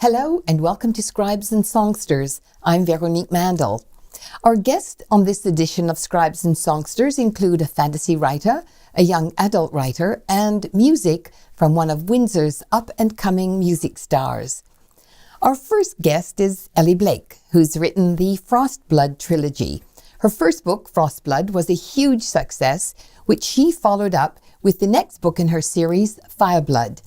Hello and welcome to Scribes and Songsters. I'm Veronique Mandel. Our guests on this edition of Scribes and Songsters include a fantasy writer, a young adult writer, and music from one of Windsor's up-and-coming music stars. Our first guest is Elly Blake, who's written the Frostblood trilogy. Her first book, Frostblood, was a huge success, which she followed up with the next book in her series, Fireblood.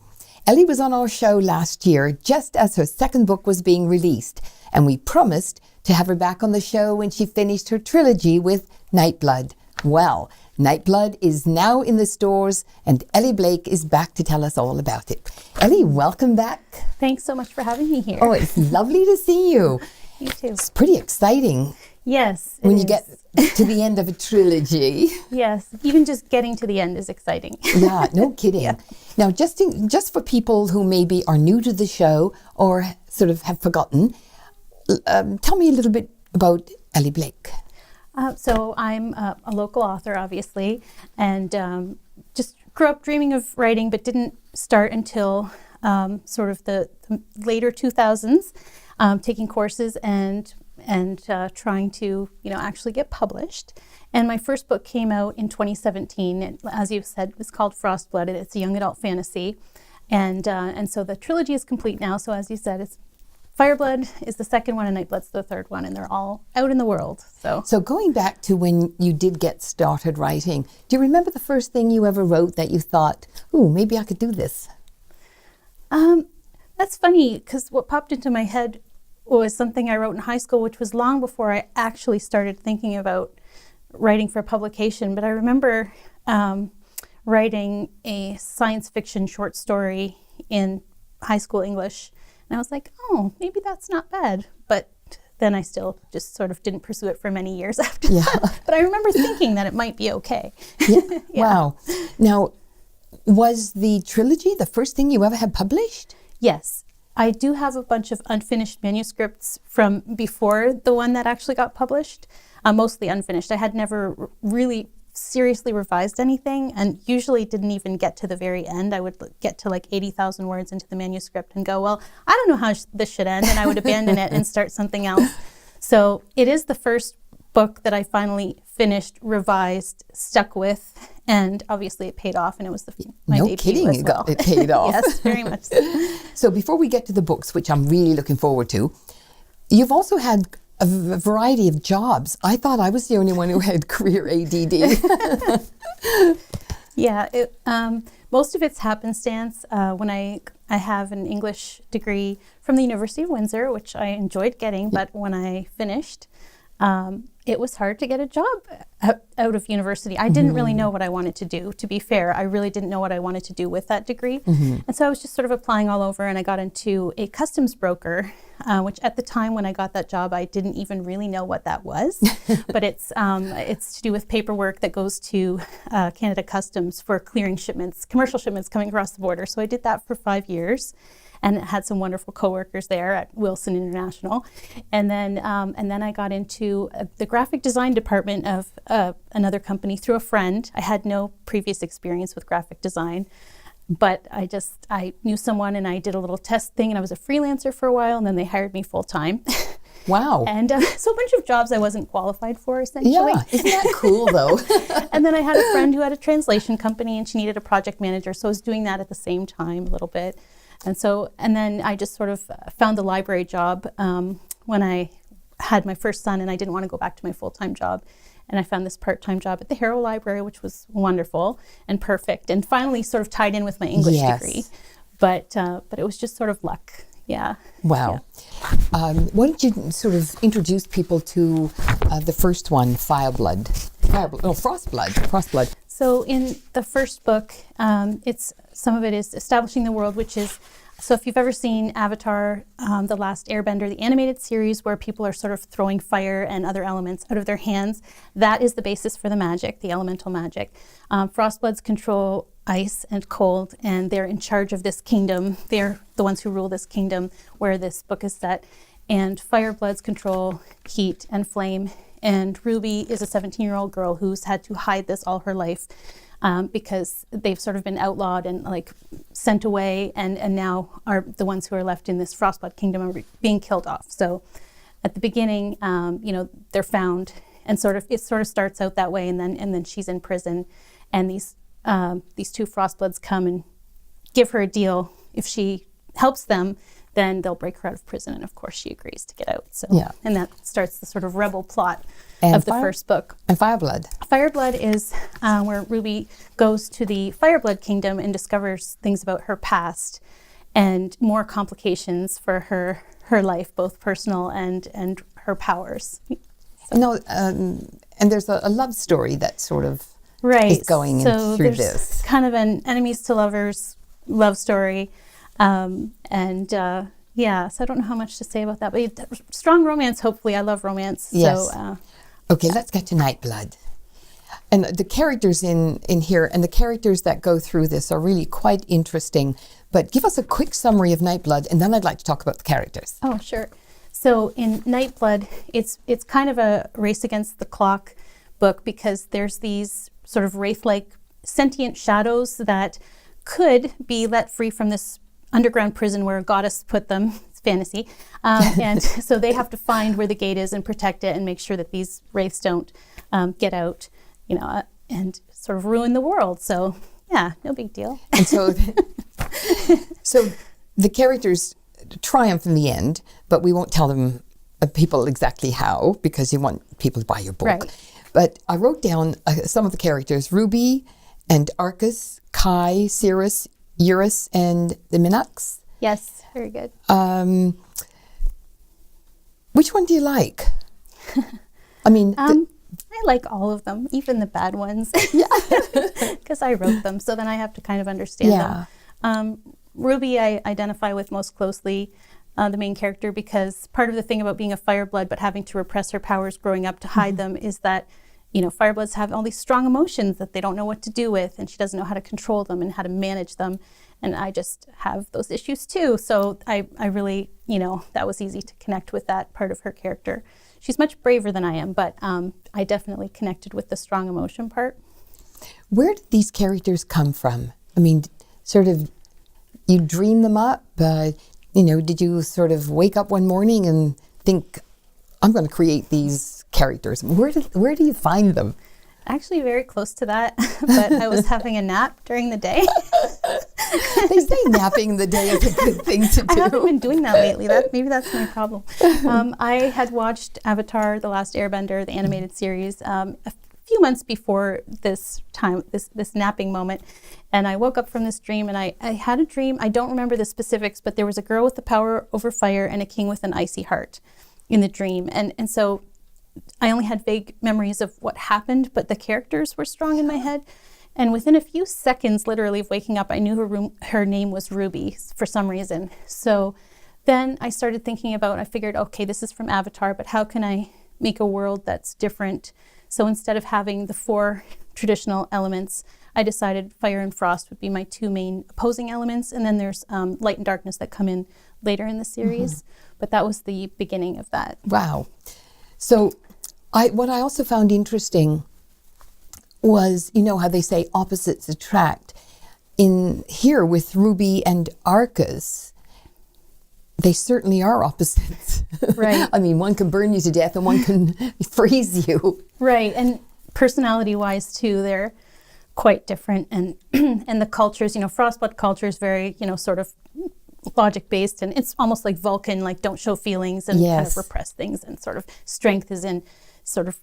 Elly was on our show last year just as her second book was being released, and we promised to have her back on the show when she finished her trilogy with Nightblood. Well, Nightblood is now in the stores, and Elly Blake is back to tell us all about it. Elly, welcome back. Thanks so much for having me here. Oh, it's lovely to see you. You too. It's pretty exciting. Yes, when you get to the end of a trilogy. Yes, even just getting to the end is exciting. Yeah, no kidding. Yeah. Now, just for people who maybe are new to the show or sort of have forgotten, tell me a little bit about Elly Blake. So I'm a local author, obviously, and just grew up dreaming of writing, but didn't start until sort of the later 2000s, taking courses and trying to, actually get published. And my first book came out in 2017. And as you've said, it's called Frostblood. It's a young adult fantasy. And so the trilogy is complete now. So as you said, it's Fireblood is the second one and Nightblood's the third one. And they're all out in the world. So going back to when you did get started writing, do you remember the first thing you ever wrote that you thought, ooh, maybe I could do this? That's funny, because what popped into my head was something I wrote in high school, which was long before I actually started thinking about writing for publication. But I remember writing a science fiction short story in high school English. And I was like, oh, maybe that's not bad. But then I still just sort of didn't pursue it for many years after that. But I remember thinking that it might be okay. Yeah. Yeah. Wow. Now, was the trilogy the first thing you ever had published? Yes. I do have a bunch of unfinished manuscripts from before the one that actually got published, mostly unfinished. I had never really seriously revised anything and usually didn't even get to the very end. I would get to like 80,000 words into the manuscript and go, well, I don't know how this should end, and I would abandon it and start something else. So it is the first book that I finally finished, revised, stuck with, and obviously it paid off, and it was my debut. No kidding, as well. it paid off. Yes, very much so. So before we get to the books, which I'm really looking forward to, you've also had a variety of jobs. I thought I was the only one who had career ADD. Yeah, most of it's happenstance. When I have an English degree from the University of Windsor, which I enjoyed getting, but when I finished, it was hard to get a job out of university. I didn't really know what I wanted to do. To be fair, I really didn't know what I wanted to do with that degree. And so I was just sort of applying all over, and I got into a customs broker, which at the time when I got that job, I didn't even really know what that was. But it's to do with paperwork that goes to Canada Customs for clearing shipments, commercial shipments coming across the border. So I did that for 5 years. And had some wonderful coworkers there at Wilson International, and then I got into the graphic design department of another company through a friend. I had no previous experience with graphic design, but I knew someone, and I did a little test thing, and I was a freelancer for a while, and then they hired me full time. Wow! And so a bunch of jobs I wasn't qualified for, essentially. Yeah, isn't that cool though? And then I had a friend who had a translation company, and she needed a project manager, so I was doing that at the same time a little bit. And then I just sort of found the library job when I had my first son, and I didn't want to go back to my full-time job. And I found this part-time job at the Harrow Library, which was wonderful and perfect, and finally sort of tied in with my English degree. But it was just sort of luck. Yeah. Wow. Yeah. Why don't you sort of introduce people to the first one, Frostblood. So in the first book, some of it is establishing the world, which is, so if you've ever seen Avatar, The Last Airbender, the animated series where people are sort of throwing fire and other elements out of their hands, that is the basis for the magic, the elemental magic. Frostbloods control ice and cold, and they're in charge of this kingdom. They're the ones who rule this kingdom where this book is set. And Firebloods control heat and flame. And Ruby is a 17-year-old girl who's had to hide this all her life because they've sort of been outlawed and like sent away, and now are the ones who are left in this Frostblood kingdom are being killed off. So at the beginning, they're found, and it sort of starts out that way, and then she's in prison, and these two Frostbloods come and give her a deal. If she helps them, then they'll break her out of prison, and of course she agrees to get out. So and that starts the sort of rebel plot of the first book. And Fireblood. Fireblood is where Ruby goes to the Fireblood kingdom and discovers things about her past and more complications for her life, both personal and her powers. No, and there's a love story that sort of is going through this. Kind of an enemies to lovers love story. So I don't know how much to say about that, but strong romance, hopefully. I love romance. Yes. So, okay, let's get to Nightblood. And the characters in here and the characters that go through this are really quite interesting. But give us a quick summary of Nightblood, and then I'd like to talk about the characters. Oh, sure. So in Nightblood, it's kind of a race against the clock book, because there's these sort of wraith-like sentient shadows that could be let free from this underground prison where a goddess put them. It's fantasy. And so they have to find where the gate is and protect it and make sure that these wraiths don't get out, and sort of ruin the world. So yeah, no big deal. And so the characters triumph in the end, but we won't tell them people exactly how, because you want people to buy your book. Right. But I wrote down some of the characters: Ruby and Arcus, Kai, Cirrus, Eurus, and the Minax. Yes, very good. Which one do you like? I mean, I like all of them, even the bad ones. Yeah, because I wrote them, so then I have to kind of understand them. Ruby, I identify with most closely, the main character, because part of the thing about being a Fireblood but having to repress her powers growing up to hide them is that, Firebloods have all these strong emotions that they don't know what to do with, and she doesn't know how to control them and how to manage them. And I just have those issues too. So I really, that was easy to connect with that part of her character. She's much braver than I am, but I definitely connected with the strong emotion part. Where did these characters come from? I mean, sort of, you dream them up? Did you sort of wake up one morning and think, I'm going to create these characters? Where do you find them? Actually, very close to that, but I was having a nap during the day. They say napping in the day is a good thing to do. I haven't been doing that lately. Maybe that's my problem. I had watched Avatar: The Last Airbender, the animated series, a few months before this napping moment, and I woke up from this dream, and I had a dream. I don't remember the specifics, but there was a girl with the power over fire and a king with an icy heart in the dream, and so I only had vague memories of what happened, but the characters were strong in my head. And within a few seconds, literally, of waking up, I knew her name was Ruby for some reason. So then I started thinking I figured, okay, this is from Avatar, but how can I make a world that's different? So instead of having the 4 traditional elements, I decided fire and frost would be my 2 main opposing elements. And then there's light and darkness that come in later in the series. Mm-hmm. But that was the beginning of that. Wow. So what I also found interesting was, how they say opposites attract. In here with Ruby and Arcus, they certainly are opposites. Right. I mean, one can burn you to death and one can freeze you. Right. And personality-wise, too, they're quite different. And and the cultures, Frostblood culture is very, sort of logic-based. And it's almost like Vulcan, like don't show feelings and kind of repress things. And sort of strength is in sort of,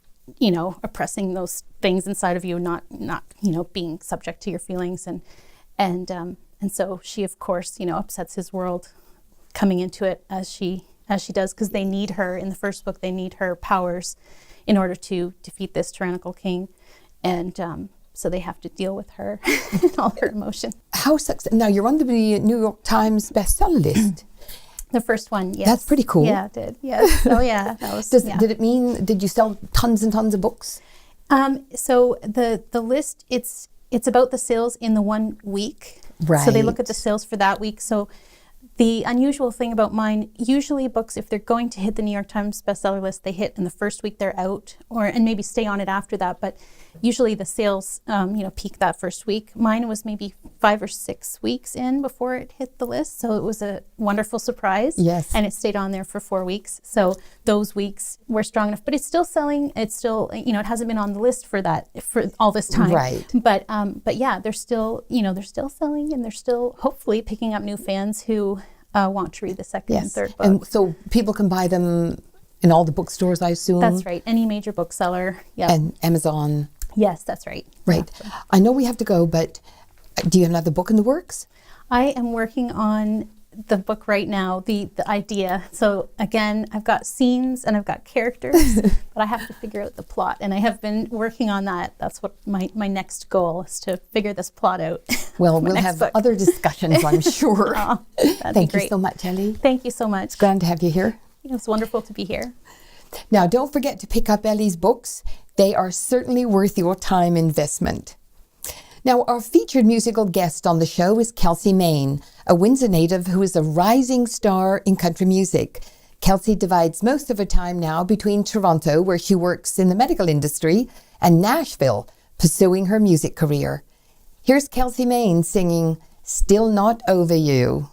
oppressing those things inside of you, not being subject to your feelings. And so she, of course, upsets his world coming into it as she does, because they need her in the first book. They need her powers in order to defeat this tyrannical king, and so they have to deal with her and all her emotion. Now you're on the New York Times bestseller list. The first one, yes. That's pretty cool. Yeah, it did. Yes. Oh, yeah. That was. Did you sell tons and tons of books? So the list, it's about the sales in the 1 week. Right. So they look at the sales for that week. So The unusual thing about mine, usually books, if they're going to hit the New York Times bestseller list, they hit in the first week they're out, and maybe stay on it after that. But usually the sales, peak that first week. Mine was maybe 5 or 6 weeks in before it hit the list, so it was a wonderful surprise. Yes, and it stayed on there for 4 weeks. So those weeks were strong enough, but it's still selling. It's still, it hasn't been on the list for all this time. Right. But yeah, they're still, they're still selling, and they're still hopefully picking up new fans who want to read the second and third book. And so people can buy them in all the bookstores, I assume? That's right. Any major bookseller. Yeah. And Amazon. Yes, that's right. Right. Yeah. I know we have to go, but do you have another book in the works? I am working on the book right now, the idea. So again, I've got scenes and I've got characters, but I have to figure out the plot. And I have been working on that. That's what my next goal is, to figure this plot out. Well, we'll have other discussions, I'm sure. Thank you so much, Elly. Thank you so much. It's grand to have you here. It was wonderful to be here. Now, don't forget to pick up Elly's books. They are certainly worth your time investment. Now, our featured musical guest on the show is Kelsi Mayne, a Windsor native who is a rising star in country music. Kelsi divides most of her time now between Toronto, where she works in the medical industry, and Nashville, pursuing her music career. Here's Kelsi Mayne singing Still Not Over You.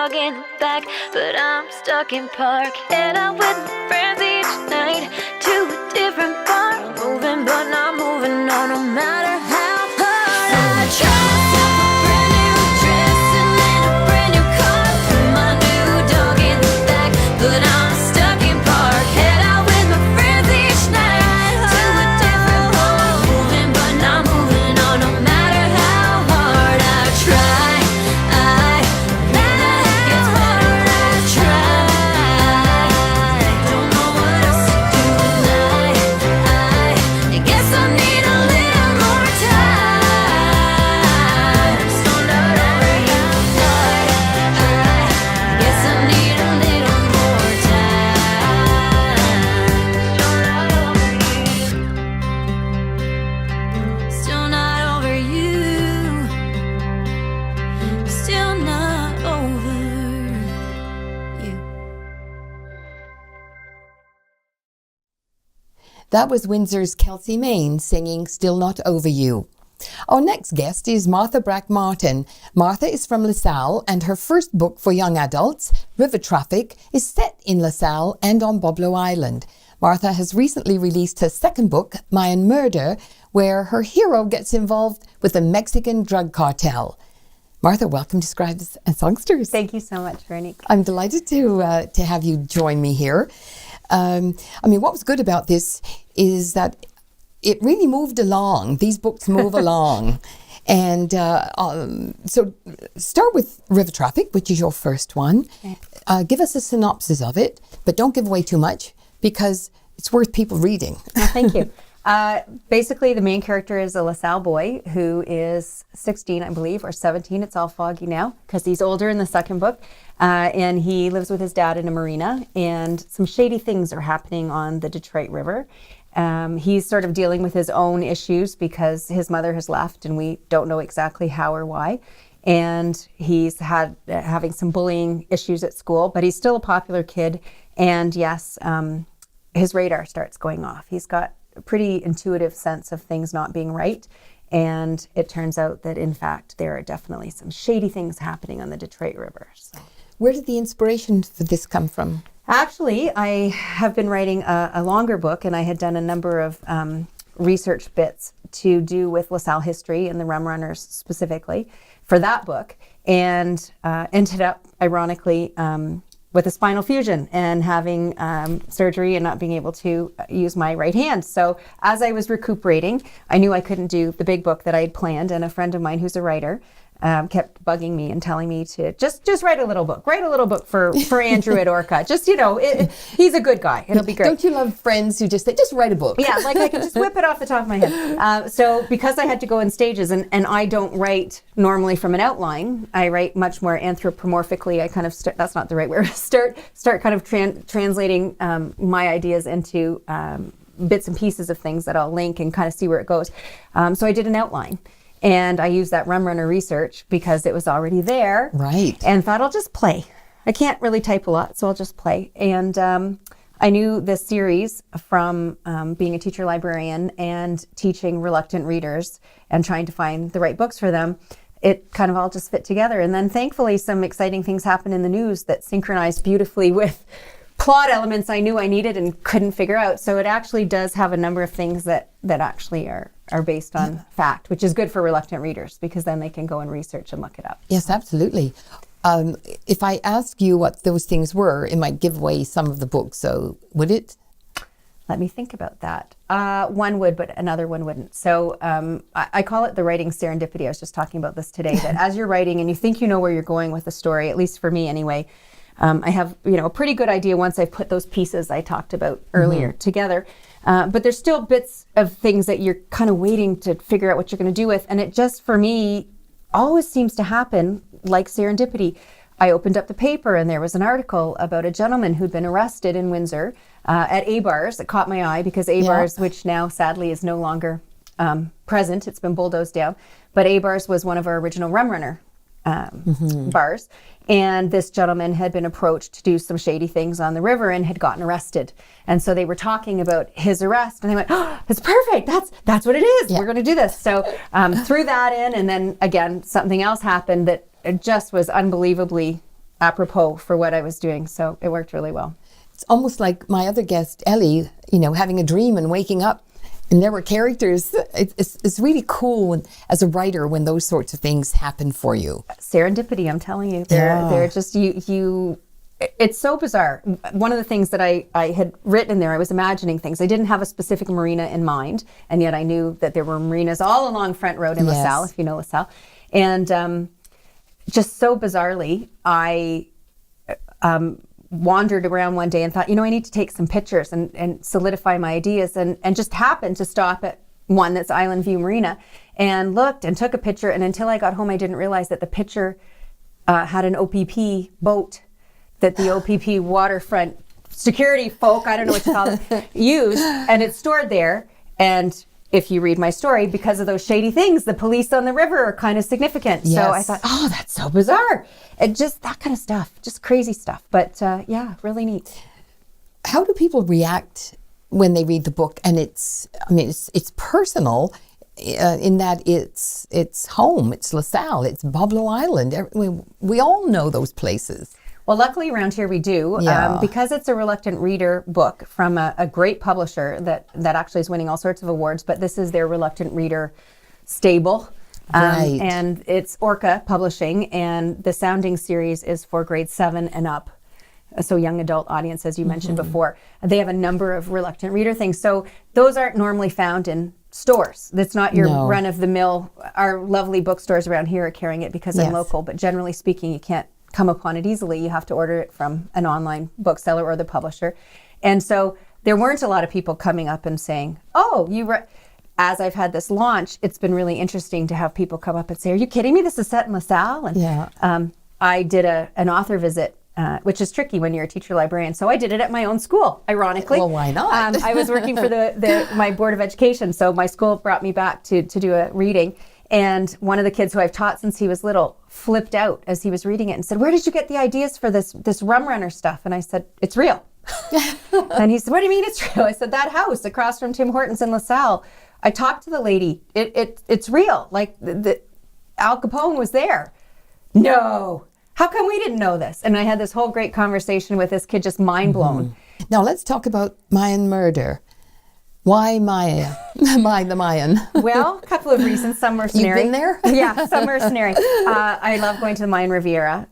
dog in the back, but I'm stuck in park. Head out with my friends each night to a different bar. Moving but not moving on, no matter how hard I try. But I'm stuck in park. Head out with my friends each night to a different bar. Moving but not moving on, no matter how hard I try. Gets better, I try. Don't know what else to do, That was Windsor's Kelsi Mayne singing Still Not Over You. Our next guest is Martha Brack Martin. Martha is from LaSalle, and her first book for young adults, River Traffic, is set in LaSalle and on Boblo Island. Martha has recently released her second book, Mayan Murder, where her hero gets involved with a Mexican drug cartel. Martha, welcome to Scribes and Songsters. Thank you so much, Veronique. I'm delighted to have you join me here. What was good about this is that it really moved along. These books move along. And so start with River Traffic, which is your first one. Okay. Give us a synopsis of it, but don't give away too much because it's worth people reading. Thank you. Basically, the main character is a LaSalle boy who is 16, I believe, or 17. It's all foggy now because he's older in the second book. And he lives with his dad in a marina, and some shady things are happening on the Detroit River. He's sort of dealing with his own issues because his mother has left and we don't know exactly how or why. And he's having some bullying issues at school, but he's still a popular kid. And yes, his radar starts going off. He's got a pretty intuitive sense of things not being right. And it turns out that, in fact, there are definitely some shady things happening on the Detroit River. So. Where did the inspiration for this come from? Actually, I have been writing a longer book, and I had done a number of research bits to do with LaSalle history and the rum runners specifically for that book, and ended up, ironically, with a spinal fusion and having surgery and not being able to use my right hand. So as I was recuperating, I knew I couldn't do the big book that I had planned, and a friend of mine who's a writer kept bugging me and telling me to just write a little book for Andrew at Orca. Just, he's a good guy. It'll be great. Don't you love friends who just say, just write a book? Yeah, like I could just whip it off the top of my head. So because I had to go in stages, and I don't write normally from an outline, I write much more anthropomorphically. I kind of, that's not the right word, start kind of translating my ideas into bits and pieces of things that I'll link and kind of see where it goes. So I did an outline. And I used that rum runner research because it was already there. Right. And thought I'll just play. I can't really type a lot, so I'll just play. And I knew this series from being a teacher librarian and teaching reluctant readers and trying to find the right books for them. It kind of all just fit together. And then thankfully some exciting things happened in the news that synchronized beautifully with plot elements I knew I needed and couldn't figure out. So it actually does have a number of things that actually are based on fact, which is good for reluctant readers because then they can go and research and look it up. Yes, absolutely. If I ask you what those things were, it might give away some of the book. So would it? Let me think about that. One would, but another one wouldn't. So I call it the writing serendipity. I was just talking about this today, that as you're writing and you think you know where you're going with the story, at least for me anyway, I have a pretty good idea once I've put those pieces I talked about earlier together. But there's still bits of things that you're kind of waiting to figure out what you're going to do with. And it just, for me, always seems to happen like serendipity. I opened up the paper and there was an article about a gentleman who'd been arrested in Windsor at A-Bars. It caught my eye because A-Bars, which now sadly is no longer present, it's been bulldozed down. But A-Bars was one of our original rum runner bars. And this gentleman had been approached to do some shady things on the river and had gotten arrested. And so they were talking about his arrest and they went, oh, it's perfect. That's what it is. Yeah. We're going to do this. So threw that in. And then again, something else happened that just was unbelievably apropos for what I was doing. So it worked really well. It's almost like my other guest, Elly, having a dream and waking up. And there were characters. It's really cool as a writer when those sorts of things happen for you. Serendipity, I'm telling you. They're just, you. It's so bizarre. One of the things that I had written in there, I was imagining things. I didn't have a specific marina in mind, and yet I knew that there were marinas all along Front Road in LaSalle, if you know LaSalle. And just so bizarrely, I wandered around one day and thought, I need to take some pictures and solidify my ideas, and just happened to stop at one that's Island View Marina and looked and took a picture. And until I got home, I didn't realize that the picture had an OPP boat that the OPP waterfront security folk, I don't know what you call it, used, and it's stored there. And if you read my story, because of those shady things, the police on the river are kind of significant. Yes. So I thought, oh, that's so bizarre. And just that kind of stuff, just crazy stuff. But yeah, really neat. How do people react when they read the book, and it's personal in that it's home, it's LaSalle, it's Buffalo Island. We all know those places. Well, luckily around here we do, because it's a reluctant reader book from a great publisher that actually is winning all sorts of awards, but this is their reluctant reader stable. Right. And it's Orca Publishing, and the Sounding series is for grade 7 and up. So young adult audience, as you mentioned before. They have a number of reluctant reader things. So those aren't normally found in stores. That's not your run-of-the-mill. Our lovely bookstores around here are carrying it because I'm local, but generally speaking, you can't come upon it easily. You have to order it from an online bookseller or the publisher. And so there weren't a lot of people coming up and saying, oh, as I've had this launch, it's been really interesting to have people come up and say, are you kidding me? This is set in LaSalle? And I did an author visit, which is tricky when you're a teacher librarian. So I did it at my own school, ironically. Well, why not? I was working for my Board of Education. So my school brought me back to do a reading. And one of the kids who I've taught since he was little flipped out as he was reading it and said, where did you get the ideas for this rum runner stuff? And I said, it's real. And he said, what do you mean it's real? I said, that house across from Tim Hortons in LaSalle, I talked to the lady. It's real. Like Al Capone was there. No. How come we didn't know this? And I had this whole great conversation with this kid, just mind blown. Now let's talk about Mayan murder. Why Maya? The Mayan? Well, a couple of reasons. Some mercenary. You've been there? Yeah, some mercenary. I love going to the Mayan Riviera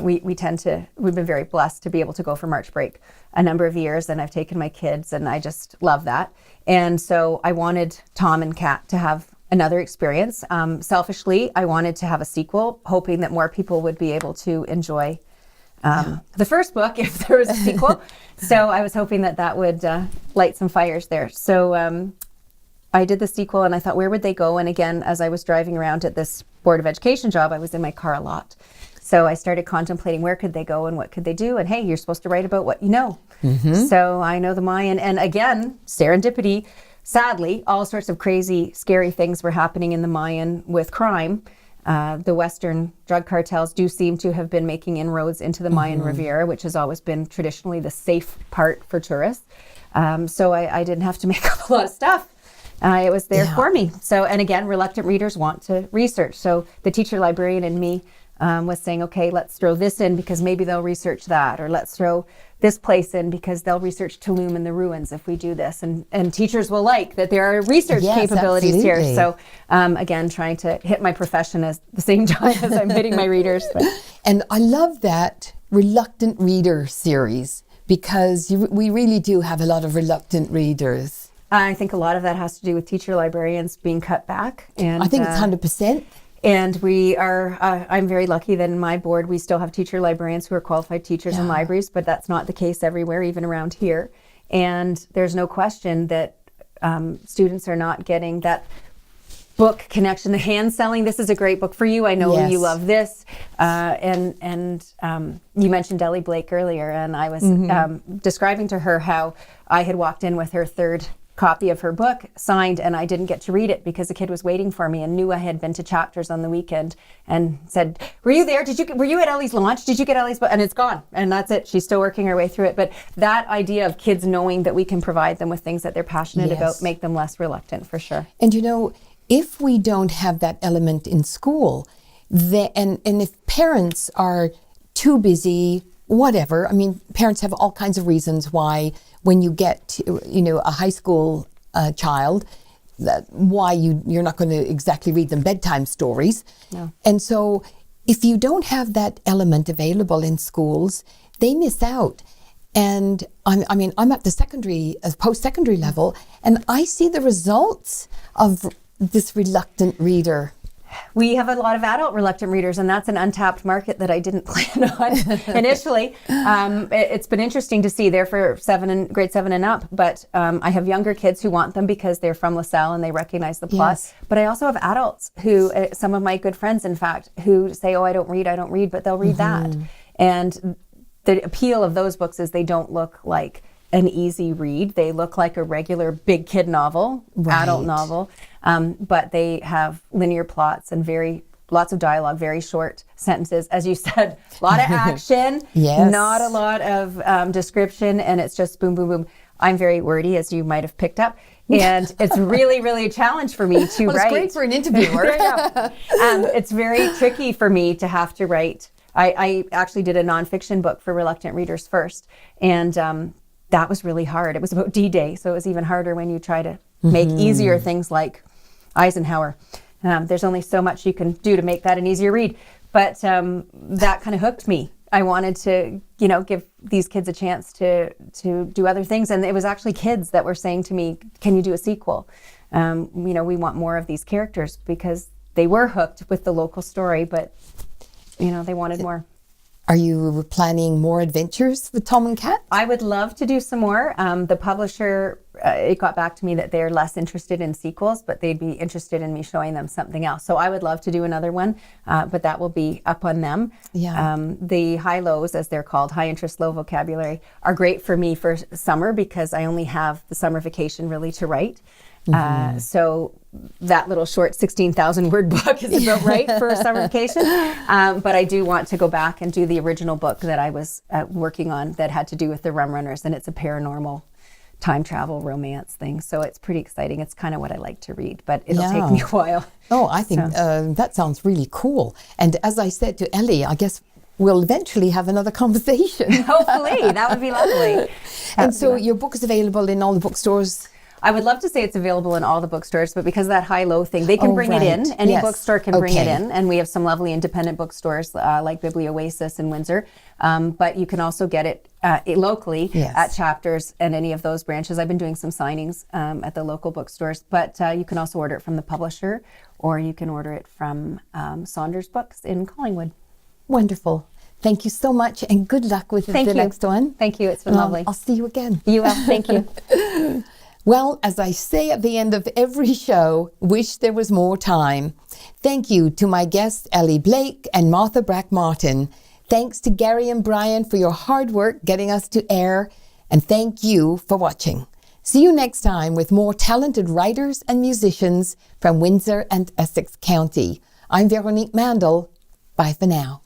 we've been very blessed to be able to go for March break a number of years, and I've taken my kids, and I just love that. And so I wanted Tom and Kat to have another experience. Selfishly, I wanted to have a sequel, hoping that more people would be able to enjoy the first book if there was a sequel. So I was hoping that would light some fires there. So I did the sequel, and I thought, where would they go? And again, as I was driving around at this Board of Education job, I was in my car a lot. So I started contemplating where could they go and what could they do? And hey, you're supposed to write about what you know. So I know the Mayan. And again, serendipity, sadly, all sorts of crazy, scary things were happening in the Mayan with crime. The Western drug cartels do seem to have been making inroads into the Mayan Riviera, which has always been traditionally the safe part for tourists. So I didn't have to make up a lot of stuff. It was there for me. So, and again, reluctant readers want to research. So the teacher librarian in me was saying, okay, let's throw this in because maybe they'll research that, or let's throw this place in because they'll research Tulum and the ruins if we do this. And teachers will like that there are research capabilities here. So again, trying to hit my profession at the same time as I'm hitting my readers. And I love that reluctant reader series because we really do have a lot of reluctant readers. I think a lot of that has to do with teacher librarians being cut back. And I think it's 100%. And we are, I'm very lucky that in my board, we still have teacher librarians who are qualified teachers in libraries, but that's not the case everywhere, even around here. And there's no question that students are not getting that book connection, the hand selling. This is a great book for you. I know you love this. And you mentioned Elly Blake earlier, and I was describing to her how I had walked in with her third copy of her book signed, and I didn't get to read it because the kid was waiting for me and knew I had been to chapters on the weekend and said, were you there? Were you at Elly's launch? Did you get Elly's book? And it's gone. And that's it. She's still working her way through it. But that idea of kids knowing that we can provide them with things that they're passionate about make them less reluctant, for sure. And you know, if we don't have that element in school, and if parents are too busy, whatever, I mean, parents have all kinds of reasons why when you get to, a high school child, why you're not going to exactly read them bedtime stories. No. And so if you don't have that element available in schools, they miss out. And I'm at the post-secondary level, and I see the results of this reluctant reader. We have a lot of adult reluctant readers, and that's an untapped market that I didn't plan on initially. It's been interesting to see. They're for grade 7 and up, but I have younger kids who want them because they're from LaSalle and they recognize the plot. Yes. But I also have adults who, some of my good friends, in fact, who say, oh, I don't read, but they'll read that. And the appeal of those books is they don't look like an easy read. They look like a regular big kid novel, adult novel, but they have linear plots and lots of dialogue, very short sentences. As you said, a lot of action, not a lot of description, and it's just boom, boom, boom. I'm very wordy, as you might have picked up. And it's really, really a challenge for me to write. It's great for an interviewer. It's very tricky for me to have to write. I actually did a nonfiction book for reluctant readers first. And that was really hard. It was about D-Day, so it was even harder when you try to make easier things like Eisenhower. There's only so much you can do to make that an easier read. But that kind of hooked me. I wanted to, give these kids a chance to do other things. And it was actually kids that were saying to me, can you do a sequel? We want more of these characters, because they were hooked with the local story, but, they wanted more. Are you planning more adventures with Tom and Kat? I would love to do some more. The publisher, it got back to me that they're less interested in sequels, but they'd be interested in me showing them something else. So I would love to do another one, but that will be up on them. Yeah. The high lows, as they're called, high interest, low vocabulary, are great for me for summer, because I only have the summer vacation really to write. So that little short 16,000 word book is about right for a summer vacation. But I do want to go back and do the original book that I was working on that had to do with the Rum Runners, and it's a paranormal time travel romance thing. So it's pretty exciting. It's kind of what I like to read, but it'll take me a while. Oh, I think that sounds really cool. And as I said to Elly, I guess we'll eventually have another conversation. Hopefully, that would be lovely. And so your book is available in all the bookstores? I would love to say it's available in all the bookstores, but because of that high-low thing, they can bring it in. Any bookstore can bring it in. And we have some lovely independent bookstores like Biblioasis in Windsor. But you can also get it locally at Chapters and any of those branches. I've been doing some signings at the local bookstores. But you can also order it from the publisher, or you can order it from Saunders Books in Collingwood. Wonderful. Thank you so much, and good luck with the next one. Thank you. It's been lovely. I'll see you again. You will. Thank you. Well, as I say at the end of every show, wish there was more time. Thank you to my guests, Elly Blake and Martha Brack Martin. Thanks to Gary and Brian for your hard work getting us to air. And thank you for watching. See you next time with more talented writers and musicians from Windsor and Essex County. I'm Veronique Mandel. Bye for now.